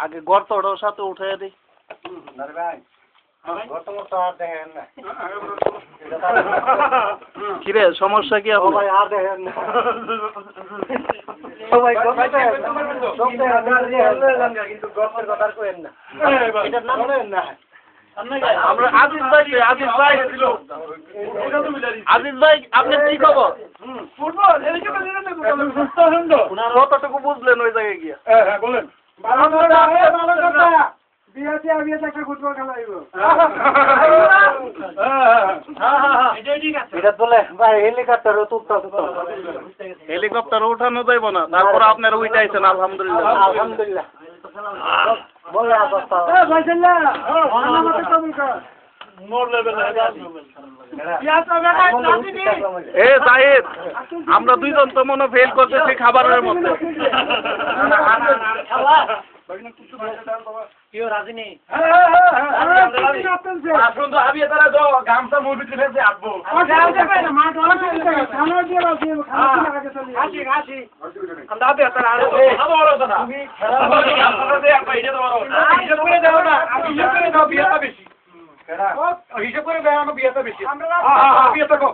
আগে গর্তটার সাথে উঠে দিই। কিরে সমস্যা কি আপনার? আজিজ ভাই আপনার কি খবর? কতটুকু বুঝলেন ওই জায়গায় গিয়া? বলেন হেলিকপ্টার উঠানো যাইব না, তারপর আপনারা উঠাইছেন আলহামদুলিল্লাহ। আলহামদুলিল্লাহ। এ জাহিদ, আমরা দুইজন তো মনে ফেল করতেছি খাবারের মধ্যে। গামছা মুরবি ফেলছে আসবো হিসাব করে দেয় আমার বিয়েটা বেশি বিয়েটা কম